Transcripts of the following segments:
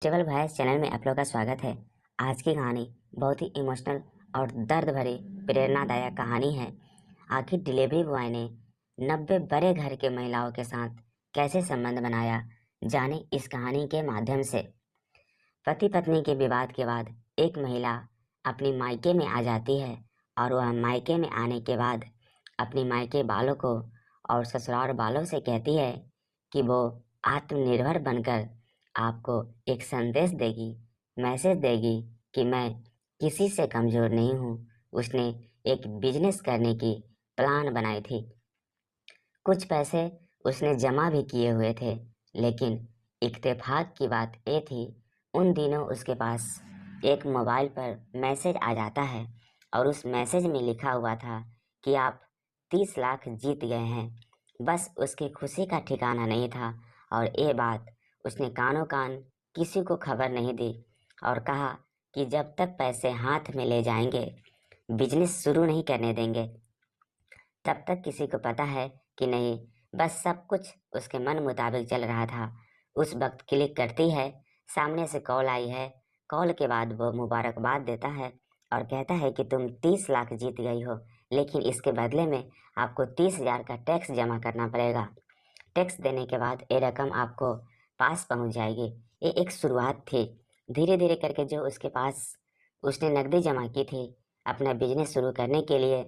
Travel भॉयस channel में आप लोग का स्वागत है। आज की कहानी बहुत ही इमोशनल और दर्द भरी प्रेरणादायक कहानी है। आखिर डिलीवरी बॉय ने 90 बड़े घर के महिलाओं के साथ कैसे संबंध बनाया, जाने इस कहानी के माध्यम से। पति पत्नी के विवाद के बाद एक महिला अपनी मायके में आ जाती है और वह मायके में आने के बाद अपनी मायके वालों को और ससुराल वालों से कहती है कि वो आत्मनिर्भर बनकर आपको एक संदेश देगी, मैसेज देगी कि मैं किसी से कमज़ोर नहीं हूँ। उसने एक बिजनेस करने की प्लान बनाई थी। कुछ पैसे उसने जमा भी किए हुए थे, लेकिन इत्तेफाक की बात ये थी, उन दिनों उसके पास एक मोबाइल पर मैसेज आ जाता है और उस मैसेज में लिखा हुआ था कि आप 30 लाख जीत गए हैं। बस उसकी खुशी का ठिकाना नहीं था और ये बात उसने कानों कान किसी को खबर नहीं दी और कहा कि जब तक पैसे हाथ में ले जाएंगे, बिजनेस शुरू नहीं करने देंगे, तब तक किसी को पता है कि नहीं। बस सब कुछ उसके मन मुताबिक चल रहा था। उस वक्त क्लिक करती है, सामने से कॉल आई है। कॉल के बाद वो मुबारकबाद देता है और कहता है कि तुम 30 लाख जीत गई हो, लेकिन इसके बदले में आपको 30,000 का टैक्स जमा करना पड़ेगा। टैक्स देने के बाद ये रकम आपको पास पहुंच जाएगी। ये एक शुरुआत थी। धीरे धीरे करके जो उसके पास उसने नकदी जमा की थी अपना बिजनेस शुरू करने के लिए,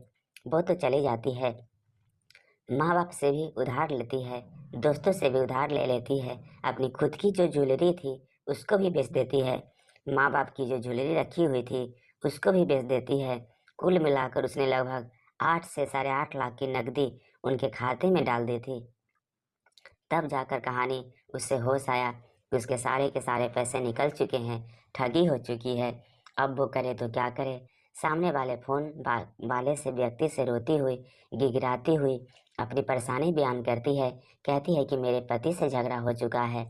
वो तो चली जाती है। माँ बाप से भी उधार लेती है, दोस्तों से भी उधार ले लेती है, अपनी खुद की जो ज्वेलरी थी उसको भी बेच देती है, माँ बाप की जो ज्वेलरी रखी हुई थी उसको भी बेच देती है। कुल मिलाकर उसने लगभग 8 से 8.5 लाख की नकदी उनके खाते में डाल दी थी। तब जाकर कहानी उससे होश आया कि उसके सारे के सारे पैसे निकल चुके हैं, ठगी हो चुकी है। अब वो करे तो क्या करे। सामने वाले वाले से व्यक्ति से रोती हुई, गिड़गिड़ाती हुई अपनी परेशानी बयान करती है। कहती है कि मेरे पति से झगड़ा हो चुका है,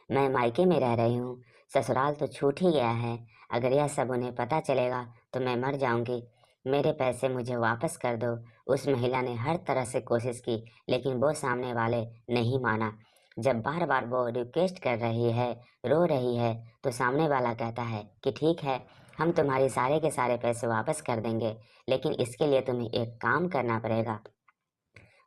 मैं मायके में रह रही हूँ, ससुराल तो छूट ही गया है। अगर यह सब उन्हें पता चलेगा तो मैं मर जाऊंगी। मेरे पैसे मुझे वापस कर दो। उस महिला ने हर तरह से कोशिश की, लेकिन वो सामने वाले नहीं माना। जब बार बार वो रिक्वेस्ट कर रही है, रो रही है, तो सामने वाला कहता है कि ठीक है, हम तुम्हारे सारे के सारे पैसे वापस कर देंगे, लेकिन इसके लिए तुम्हें एक काम करना पड़ेगा।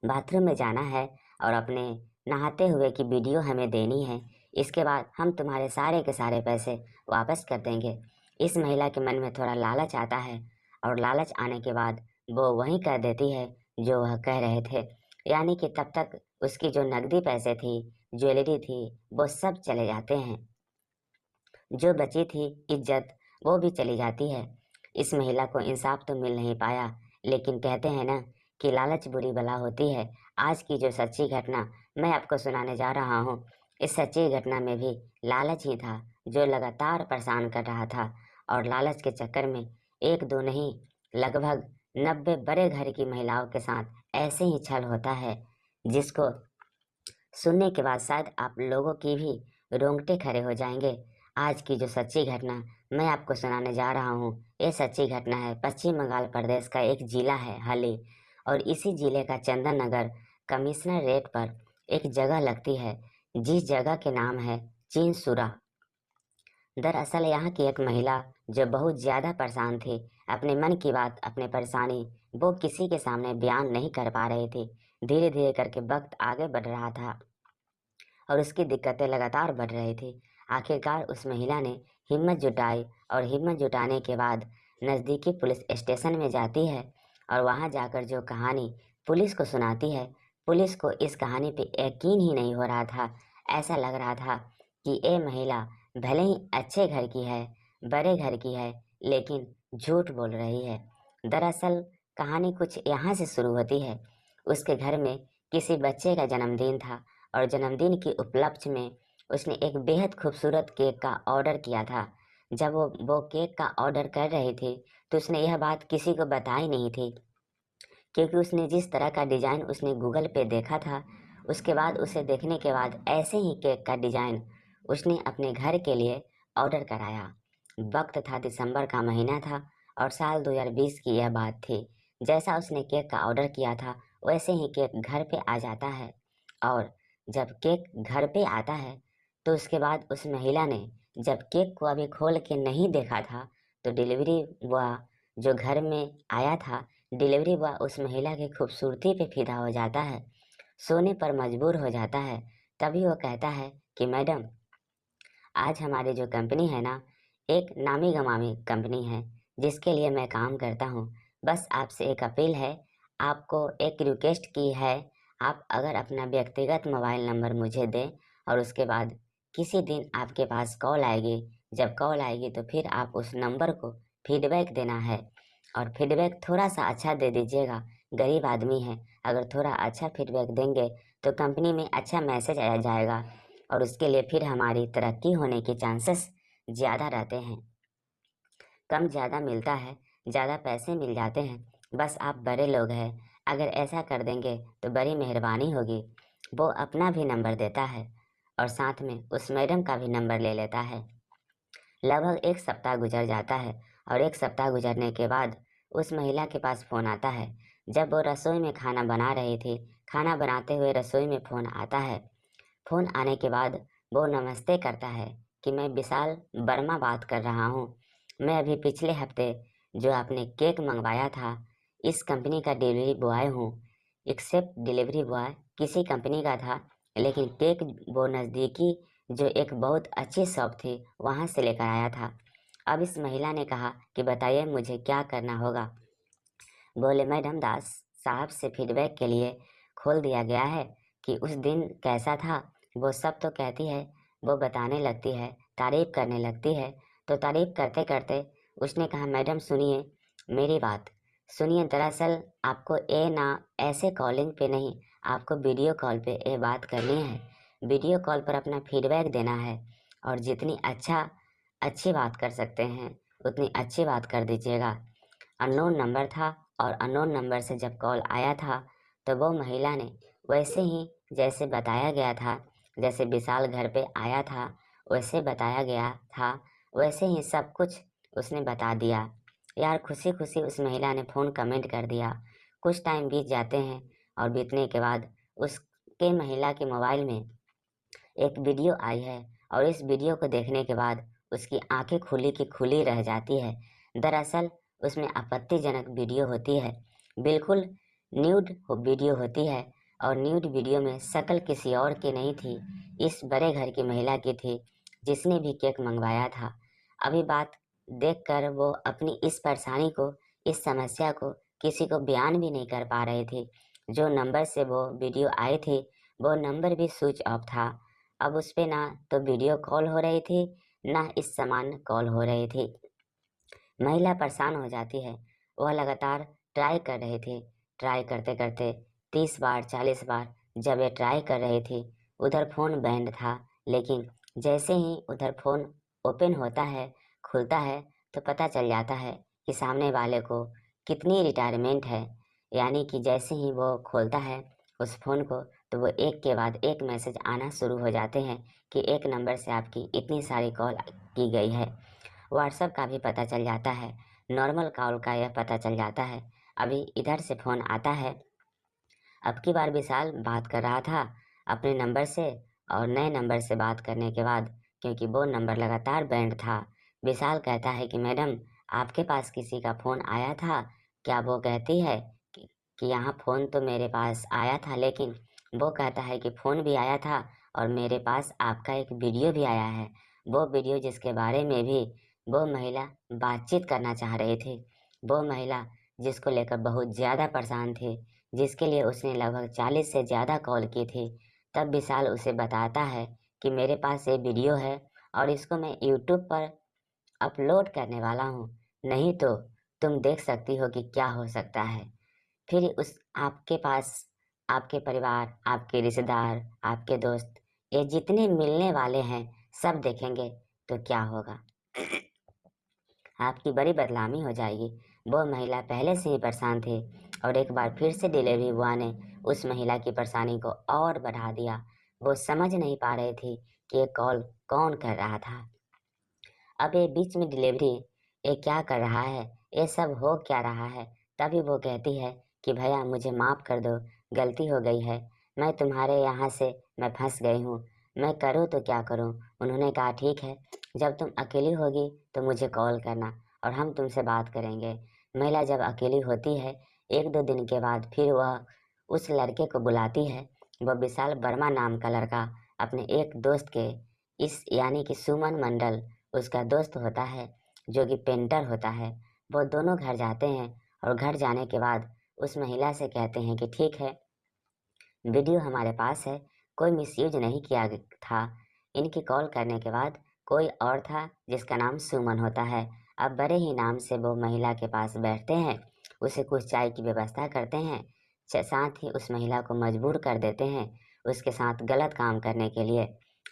बाथरूम में जाना है और अपने नहाते हुए की वीडियो हमें देनी है। इसके बाद हम तुम्हारे सारे के सारे पैसे वापस कर देंगे। इस महिला के मन में थोड़ा लालच आता है और लालच आने के बाद वो वही कर देती है जो वह कह रहे थे। यानी कि तब तक उसकी जो नकदी पैसे थी, ज्वेलरी थी, वो सब चले जाते हैं। जो बची थी इज्जत, वो भी चली जाती है। इस महिला को इंसाफ तो मिल नहीं पाया, लेकिन कहते हैं ना कि लालच बुरी बला होती है। आज की जो सच्ची घटना मैं आपको सुनाने जा रहा हूँ, इस सच्ची घटना में भी लालच ही था जो लगातार परेशान कर रहा था। और लालच के चक्कर में एक दो नहीं, लगभग 90 बड़े घर की महिलाओं के साथ ऐसे ही छल होता है, जिसको सुनने के बाद शायद आप लोगों की भी रोंगटे खड़े हो जाएंगे। आज की जो सच्ची घटना मैं आपको सुनाने जा रहा हूँ, ये सच्ची घटना है पश्चिम बंगाल प्रदेश का एक जिला है हाली, और इसी जिले का चंदन नगर कमिश्नर रेट पर एक जगह लगती है, जिस जगह के नाम है चीनसुरा। दरअसल यहाँ की एक महिला जो बहुत ज़्यादा परेशान थी, अपने मन की बात, अपनी परेशानी वो किसी के सामने बयान नहीं कर पा रही थी। धीरे धीरे करके वक्त आगे बढ़ रहा था और उसकी दिक्कतें लगातार बढ़ रही थी। आखिरकार उस महिला ने हिम्मत जुटाई और हिम्मत जुटाने के बाद नज़दीकी पुलिस स्टेशन में जाती है और वहां जाकर जो कहानी पुलिस को सुनाती है, पुलिस को इस कहानी पे यकीन ही नहीं हो रहा था। ऐसा लग रहा था कि ये महिला भले ही अच्छे घर की है, बड़े घर की है, लेकिन झूठ बोल रही है। दरअसल कहानी कुछ यहाँ से शुरू होती है। उसके घर में किसी बच्चे का जन्मदिन था और जन्मदिन के उपलक्ष्य में उसने एक बेहद खूबसूरत केक का ऑर्डर किया था। जब वो केक का ऑर्डर कर रही थी तो उसने यह बात किसी को बताई नहीं थी, क्योंकि उसने जिस तरह का डिज़ाइन उसने गूगल पे देखा था, उसके बाद उसे देखने के बाद ऐसे ही केक का डिज़ाइन उसने अपने घर के लिए ऑर्डर कराया। वक्त था दिसंबर का महीना था और साल 2020 की यह बात थी। जैसा उसने केक का ऑर्डर किया था वैसे ही केक घर पे आ जाता है। और जब केक घर पे आता है तो उसके बाद उस महिला ने जब केक को अभी खोल के नहीं देखा था, तो डिलीवरी बॉय जो घर में आया था, डिलीवरी बॉय उस महिला की खूबसूरती पे फिदा हो जाता है, सोने पर मजबूर हो जाता है। तभी वो कहता है कि मैडम, आज हमारी जो कंपनी है ना, एक नामी गमामी कंपनी है जिसके लिए मैं काम करता हूँ। बस आपसे एक अपील है, आपको एक रिक्वेस्ट की है, आप अगर अपना व्यक्तिगत मोबाइल नंबर मुझे दें और उसके बाद किसी दिन आपके पास कॉल आएगी, जब कॉल आएगी तो फिर आप उस नंबर को फीडबैक देना है और फीडबैक थोड़ा सा अच्छा दे दीजिएगा। गरीब आदमी है, अगर थोड़ा अच्छा फीडबैक देंगे तो कंपनी में अच्छा मैसेज आ जाएगा और उसके लिए फिर हमारी तरक्की होने के चांसेस ज़्यादा रहते हैं। कम ज़्यादा मिलता है, ज़्यादा पैसे मिल जाते हैं, बस आप बड़े लोग हैं, अगर ऐसा कर देंगे तो बड़ी मेहरबानी होगी। वो अपना भी नंबर देता है और साथ में उस मैडम का भी नंबर ले लेता है। लगभग एक सप्ताह गुजर जाता है और एक सप्ताह गुजरने के बाद उस महिला के पास फ़ोन आता है। जब वो रसोई में खाना बना रही थी, खाना बनाते हुए रसोई में फ़ोन आता है। फ़ोन आने के बाद वो नमस्ते करता है कि मैं विशाल वर्मा बात कर रहा हूँ। मैं अभी पिछले हफ्ते जो आपने केक मंगवाया था, इस कंपनी का डिलीवरी बॉय हूँ। एक्सेप्ट डिलीवरी बॉय किसी कंपनी का था, लेकिन केक वो नज़दीकी जो एक बहुत अच्छी शॉप थी वहाँ से लेकर आया था। अब इस महिला ने कहा कि बताइए मुझे क्या करना होगा। बोले मैडम, दास साहब से फीडबैक के लिए खोल दिया गया है कि उस दिन कैसा था। वो सब तो कहती है, वो बताने लगती है, तारीफ करने लगती है। तो तारीफ करते करते उसने कहा मैडम सुनिए मेरी बात, सुनिए दरअसल आपको ए ना ऐसे कॉलिंग पे नहीं, आपको वीडियो कॉल पे ये बात करनी है। वीडियो कॉल पर अपना फीडबैक देना है और जितनी अच्छी बात कर सकते हैं उतनी अच्छी बात कर दीजिएगा। अननोन नंबर था और अननोन नंबर से जब कॉल आया था तो वो महिला ने वैसे ही जैसे बताया गया था, जैसे विशाल घर पे आया था वैसे बताया गया था, वैसे ही सब कुछ उसने बता दिया। यार खुशी खुशी उस महिला ने फ़ोन कमेंट कर दिया। कुछ टाइम बीत जाते हैं और बीतने के बाद उसके महिला के मोबाइल में एक वीडियो आई है और इस वीडियो को देखने के बाद उसकी आंखें खुली की खुली रह जाती है। दरअसल उसमें आपत्तिजनक वीडियो होती है, बिल्कुल न्यूड वीडियो होती है और न्यूड वीडियो में शक्ल किसी और की नहीं थी, इस बड़े घर की महिला की थी जिसने भी केक मंगवाया था। अभी बात देखकर वो अपनी इस परेशानी को, इस समस्या को किसी को बयान भी नहीं कर पा रही थी। जो नंबर से वो वीडियो आई थी वो नंबर भी स्विच ऑफ था। अब उस पे ना तो वीडियो कॉल हो रही थी, ना इस समान कॉल हो रही थी। महिला परेशान हो जाती है। वह लगातार ट्राई कर रही थी, ट्राई करते करते 30 बार 40 बार जब ये ट्राई कर रही थी, उधर फ़ोन बैंड था, लेकिन जैसे ही उधर फ़ोन ओपन होता है, खुलता है, तो पता चल जाता है कि सामने वाले को कितनी रिटायरमेंट है। यानी कि जैसे ही वो खोलता है उस फ़ोन को, तो वो एक के बाद एक मैसेज आना शुरू हो जाते हैं कि एक नंबर से आपकी इतनी सारी कॉल की गई है। व्हाट्सएप का भी पता चल जाता है, नॉर्मल कॉल का यह पता चल जाता है। अभी इधर से फ़ोन आता है। अब की बार विशाल बात कर रहा था अपने नंबर से और नए नंबर से बात करने के बाद, क्योंकि वो नंबर लगातार बैंड था, विशाल कहता है कि मैडम आपके पास किसी का फ़ोन आया था क्या। वो कहती है कि यहाँ फ़ोन तो मेरे पास आया था, लेकिन वो कहता है कि फ़ोन भी आया था और मेरे पास आपका एक वीडियो भी आया है। वो वीडियो जिसके बारे में भी वो महिला बातचीत करना चाह रही थी, वो महिला जिसको लेकर बहुत ज़्यादा परेशान थी, जिसके लिए उसने लगभग 40 से ज़्यादा कॉल की थी। तब विशाल उसे बताता है कि मेरे पास ये वीडियो है और इसको मैं यूट्यूब पर अपलोड करने वाला हूँ, नहीं तो तुम देख सकती हो कि क्या हो सकता है। फिर उस आपके पास आपके परिवार, आपके रिश्तेदार, आपके दोस्त, ये जितने मिलने वाले हैं सब देखेंगे तो क्या होगा। आपकी बड़ी बदनामी हो जाएगी। वो महिला पहले से ही परेशान थी और एक बार फिर से डिलीवरी बॉय ने उस महिला की परेशानी को और बढ़ा दिया। वो समझ नहीं पा रही थी कि ये कॉल कौन कर रहा था। अब ये बीच में डिलीवरी ये क्या कर रहा है, ये सब हो क्या रहा है। तभी वो कहती है कि भैया मुझे माफ़ कर दो, गलती हो गई है, मैं तुम्हारे यहाँ से मैं फंस गई हूँ। मैं करूँ तो क्या करूँ? उन्होंने कहा ठीक है, जब तुम अकेली होगी तो मुझे कॉल करना और हम तुमसे बात करेंगे। महिला जब अकेली होती है, 1-2 दिन के बाद फिर वह उस लड़के को बुलाती है। वह विशाल वर्मा नाम का लड़का अपने एक दोस्त के इस यानी कि सुमन मंडल उसका दोस्त होता है, जो कि पेंटर होता है। वो दोनों घर जाते हैं और घर जाने के बाद उस महिला से कहते हैं कि ठीक है, वीडियो हमारे पास है, कोई मिसयूज नहीं किया था। इनकी कॉल करने के बाद कोई और था जिसका नाम सुमन होता है। अब बड़े ही नाम से वो महिला के पास बैठते हैं, उसे कुछ चाय की व्यवस्था करते हैं, साथ ही उस महिला को मजबूर कर देते हैं उसके साथ गलत काम करने के लिए।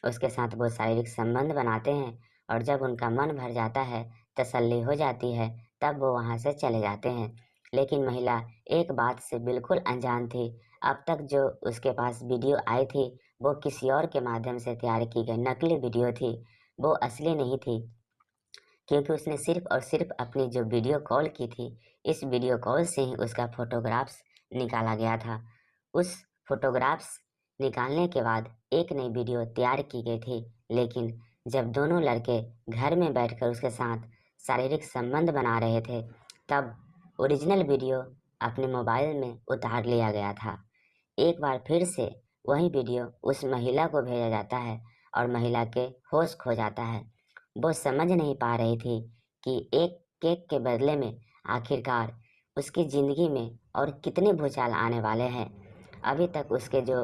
उसके साथ वो शारीरिक संबंध बनाते हैं और जब उनका मन भर जाता है, तसल्ली हो जाती है, तब वो वहाँ से चले जाते हैं। लेकिन महिला एक बात से बिल्कुल अनजान थी। अब तक जो उसके पास वीडियो आई थी, वो किसी और के माध्यम से तैयार की गई नकली वीडियो थी, वो असली नहीं थी। क्योंकि उसने सिर्फ और सिर्फ अपनी जो वीडियो कॉल की थी, इस वीडियो कॉल से ही उसका फोटोग्राफ्स निकाला गया था। उस फोटोग्राफ्स निकालने के बाद एक नई वीडियो तैयार की गई थी, लेकिन जब दोनों लड़के घर में बैठकर उसके साथ शारीरिक संबंध बना रहे थे, तब ओरिजिनल वीडियो अपने मोबाइल में उतार लिया गया था। एक बार फिर से वही वीडियो उस महिला को भेजा जाता है और महिला के होश खो जाता है। वो समझ नहीं पा रही थी कि एक केक के बदले में आखिरकार उसकी ज़िंदगी में और कितने भूचाल आने वाले हैं। अभी तक उसके जो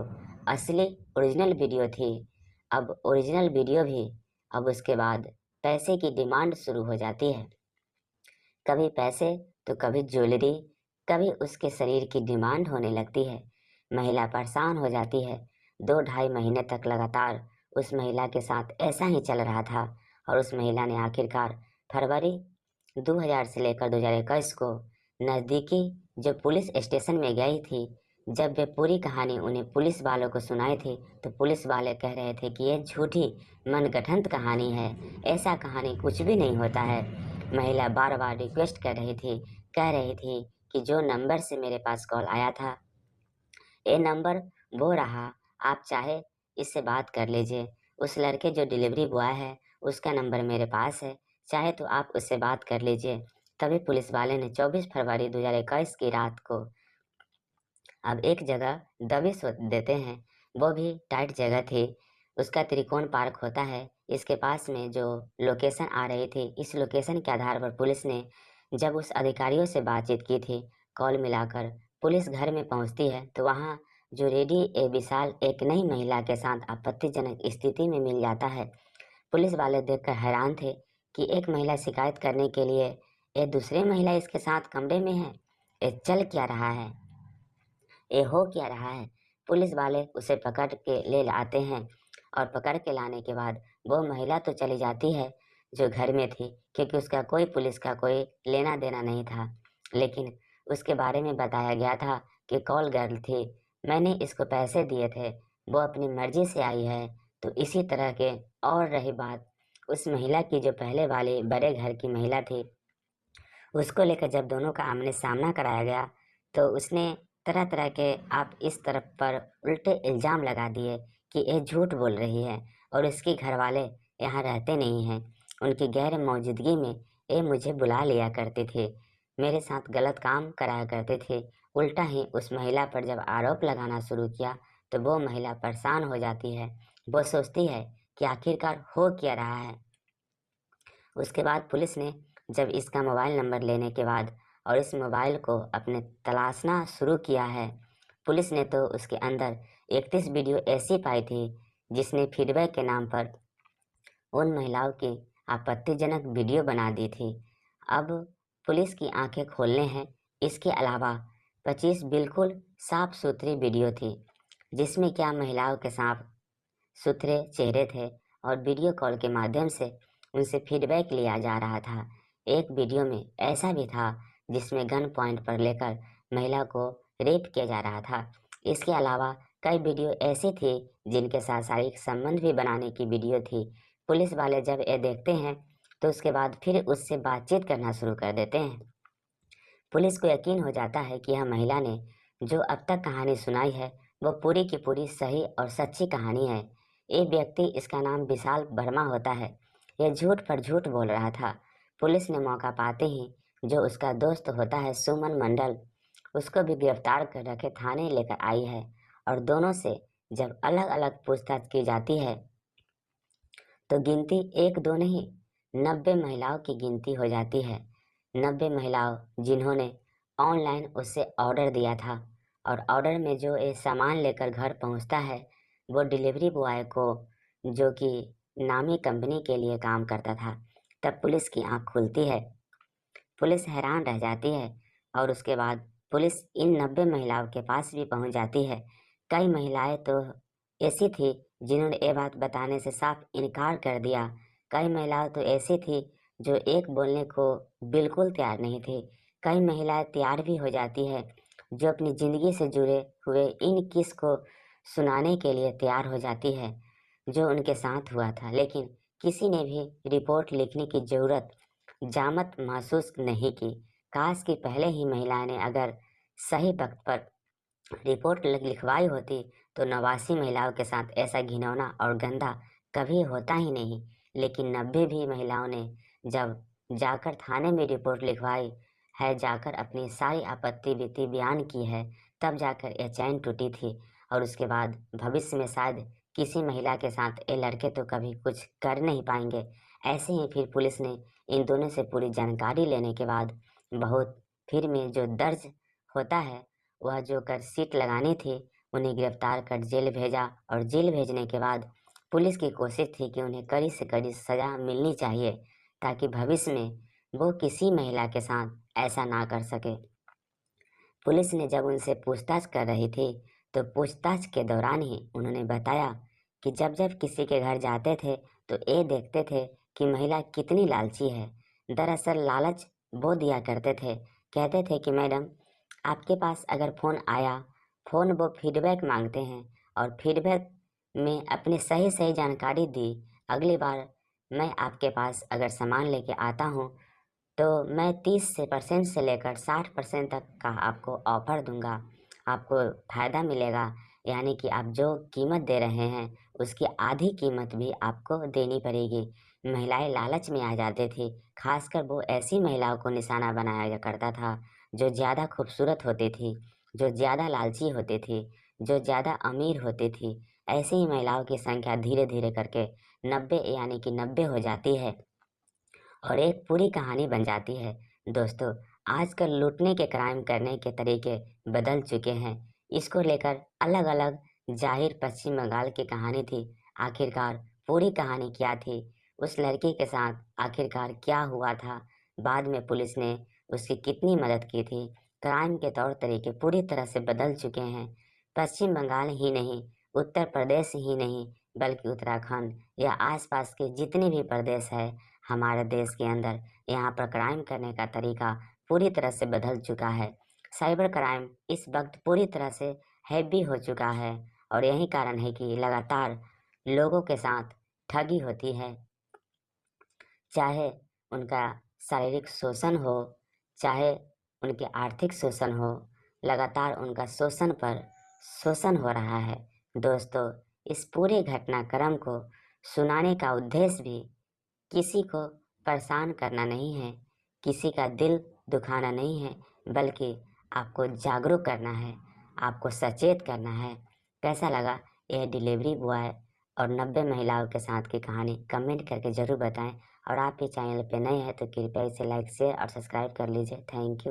असली ओरिजिनल वीडियो थी, अब ओरिजिनल वीडियो भी अब उसके बाद पैसे की डिमांड शुरू हो जाती है। कभी पैसे तो कभी ज्वेलरी, कभी उसके शरीर की डिमांड होने लगती है। महिला परेशान हो जाती है। 2 ढाई महीने तक लगातार उस महिला के साथ ऐसा ही चल रहा था और उस महिला ने आखिरकार फरवरी 2000 से लेकर 2021 को नज़दीकी जो पुलिस स्टेशन में गई थी, जब वे पूरी कहानी उन्हें पुलिस वालों को सुनाई थी, तो पुलिस वाले कह रहे थे कि ये झूठी मनगढ़ंत कहानी है, ऐसा कहानी कुछ भी नहीं होता है। महिला बार बार रिक्वेस्ट कर रही थी, कह रही थी कि जो नंबर से मेरे पास कॉल आया था, ये नंबर वो रहा, आप चाहे इससे बात कर लीजिए। उस लड़के जो डिलीवरी बॉय है, उसका नंबर मेरे पास है, चाहे तो आप उससे बात कर लीजिए। तभी पुलिस वाले ने 24 फरवरी 2021 की रात को अब एक जगह दबिश देते हैं। वो भी टाइट जगह थी। उसका त्रिकोण पार्क होता है। इसके पास में जो लोकेशन आ रही थी, इस लोकेशन के आधार पर पुलिस ने जब उस अधिकारियों से बातचीत की थी, कॉल मिलाकर पुलिस घर में पहुंचती है, तो वहां जो रेडी ए विशाल एक नई महिला के साथ आपत्तिजनक स्थिति में मिल जाता है। पुलिस वाले देखकर हैरान थे कि एक महिला शिकायत करने के लिए ये दूसरी महिला इसके साथ कमरे में है। ये चल क्या रहा है? ये हो क्या रहा है? पुलिस वाले उसे पकड़ के ले आते हैं और पकड़ के लाने के बाद वो महिला तो चली जाती है जो घर में थी, क्योंकि उसका कोई पुलिस का कोई लेना देना नहीं था। लेकिन उसके बारे में बताया गया था कि कॉल गर्ल थी, मैंने इसको पैसे दिए थे, वो अपनी मर्जी से आई है। तो इसी तरह के और रही बात उस महिला की जो पहले वाली बड़े घर की महिला थी, उसको लेकर जब दोनों का आमने सामना कराया गया, तो उसने तरह तरह के आप इस तरफ पर उल्टे इल्ज़ाम लगा दिए कि ये झूठ बोल रही है और इसके घर वाले यहाँ रहते नहीं हैं। उनकी गैर मौजूदगी में ये मुझे बुला लिया करते थे, मेरे साथ गलत काम कराया करते थे। उल्टा ही उस महिला पर जब आरोप लगाना शुरू किया, तो वो महिला परेशान हो जाती है। वो सोचती है कि आखिरकार हो क्या रहा है। उसके बाद पुलिस ने जब इसका मोबाइल नंबर लेने के बाद और इस मोबाइल को अपने तलाशना शुरू किया है, पुलिस ने तो उसके अंदर 31 वीडियो ऐसी पाई थी जिसने फीडबैक के नाम पर उन महिलाओं की आपत्तिजनक वीडियो बना दी थी। अब पुलिस की आंखें खोलने हैं। इसके अलावा 25 बिल्कुल साफ सुथरी वीडियो थी, जिसमें क्या महिलाओं के साथ सुथरे चेहरे थे और वीडियो कॉल के माध्यम से उनसे फीडबैक लिया जा रहा था। एक वीडियो में ऐसा भी था जिसमें गन पॉइंट पर लेकर महिला को रेप किया जा रहा था। इसके अलावा कई वीडियो ऐसी थी जिनके साथ शारीरिक संबंध भी बनाने की वीडियो थी। पुलिस वाले जब ये देखते हैं, तो उसके बाद फिर उससे बातचीत करना शुरू कर देते हैं। पुलिस को यकीन हो जाता है कि यह महिला ने जो अब तक कहानी सुनाई है, वो पूरी की पूरी सही और सच्ची कहानी है। एक व्यक्ति, इसका नाम विशाल वर्मा होता है, यह झूठ पर झूठ बोल रहा था। पुलिस ने मौका पाते ही जो उसका दोस्त होता है सुमन मंडल, उसको भी गिरफ्तार कर रखे थाने लेकर आई है। और दोनों से जब अलग अलग पूछताछ की जाती है तो गिनती एक दो नहीं 90 महिलाओं की गिनती हो जाती है। 90 महिलाओं जिन्होंने ऑनलाइन उससे ऑर्डर दिया था, और ऑर्डर में जो ये सामान लेकर घर पहुंचता है वो डिलीवरी बॉय को, जो कि नामी कंपनी के लिए काम करता था। तब पुलिस की आंख खुलती है, पुलिस हैरान रह जाती है, और उसके बाद पुलिस इन 90 महिलाओं के पास भी पहुंच जाती है। कई महिलाएं तो ऐसी थी जिन्होंने ये बात बताने से साफ इनकार कर दिया। कई महिलाएं तो ऐसी थी जो एक बोलने को बिल्कुल तैयार नहीं थी। कई महिलाएं तैयार भी हो जाती है जो अपनी जिंदगी से जुड़े हुए इन किस को सुनाने के लिए तैयार हो जाती है जो उनके साथ हुआ था। लेकिन किसी ने भी रिपोर्ट लिखने की जरूरत जामत महसूस नहीं की। काश कि पहले ही महिला ने अगर सही वक्त पर रिपोर्ट लिखवाई होती तो 89 महिलाओं के साथ ऐसा घिनौना और गंदा कभी होता ही नहीं। लेकिन 90 भी महिलाओं ने जब जाकर थाने में रिपोर्ट लिखवाई है, जाकर अपनी सारी आपत्ति बीती बयान की है, तब जाकर यह चैन टूटी थी। और उसके बाद भविष्य में शायद किसी महिला के साथ ये लड़के तो कभी कुछ कर नहीं पाएंगे। ऐसे ही फिर पुलिस ने इन दोनों से पूरी जानकारी लेने के बाद बहुत फिर में जो दर्ज होता है, वह जो कर सीट लगानी थी, उन्हें गिरफ्तार कर जेल भेजा। और जेल भेजने के बाद पुलिस की कोशिश थी कि उन्हें कड़ी से कड़ी सजा मिलनी चाहिए ताकि भविष्य में वो किसी महिला के साथ ऐसा ना कर सके। पुलिस ने जब उनसे पूछताछ कर रही थी तो पूछताछ के दौरान ही उन्होंने बताया कि जब जब किसी के घर जाते थे तो ये देखते थे कि महिला कितनी लालची है। दरअसल लालच वो दिया करते थे, कहते थे कि मैडम आपके पास अगर फ़ोन आया, फ़ोन वो फीडबैक मांगते हैं, और फीडबैक में अपनी सही सही जानकारी दी, अगली बार मैं आपके पास अगर सामान लेके आता हूँ तो मैं 30% से लेकर 60% तक का आपको ऑफर दूंगा, आपको फ़ायदा मिलेगा। यानी कि आप जो कीमत दे रहे हैं उसकी आधी कीमत भी आपको देनी पड़ेगी। महिलाएं लालच में आ जाती थी, खासकर वो ऐसी महिलाओं को निशाना बनाया करता था जो ज़्यादा खूबसूरत होती थी, जो ज़्यादा लालची होती थी, जो ज़्यादा अमीर होती थी। ऐसी ही महिलाओं की संख्या धीरे धीरे करके 90 यानी कि 90 हो जाती है और एक पूरी कहानी बन जाती है। दोस्तों, आजकल लूटने के क्राइम करने के तरीके बदल चुके हैं। इसको लेकर अलग अलग जाहिर पश्चिम बंगाल की कहानी थी। आखिरकार पूरी कहानी क्या थी, उस लड़की के साथ आखिरकार क्या हुआ था, बाद में पुलिस ने उसकी कितनी मदद की थी, क्राइम के तौर तरीके पूरी तरह से बदल चुके हैं। पश्चिम बंगाल ही नहीं, उत्तर प्रदेश ही नहीं, बल्कि उत्तराखंड या आसपास के जितने भी प्रदेश है हमारे देश के अंदर, यहाँ पर क्राइम करने का तरीका पूरी तरह से बदल चुका है। साइबर क्राइम इस वक्त पूरी तरह से हैवी हो चुका है, और यही कारण है कि लगातार लोगों के साथ ठगी होती है। चाहे उनका शारीरिक शोषण हो, चाहे उनके आर्थिक शोषण हो, लगातार उनका शोषण पर शोषण हो रहा है। दोस्तों, इस पूरे घटनाक्रम को सुनाने का उद्देश्य भी किसी को परेशान करना नहीं है, किसी का दिल दुखाना नहीं है, बल्कि आपको जागरूक करना है, आपको सचेत करना है। कैसा लगा यह डिलीवरी बॉय और 90 महिलाओं के साथ की कहानी, कमेंट करके ज़रूर बताएं। और आप ये चैनल पे नए हैं तो कृपया इसे लाइक शेयर और सब्सक्राइब कर लीजिए। Thank you.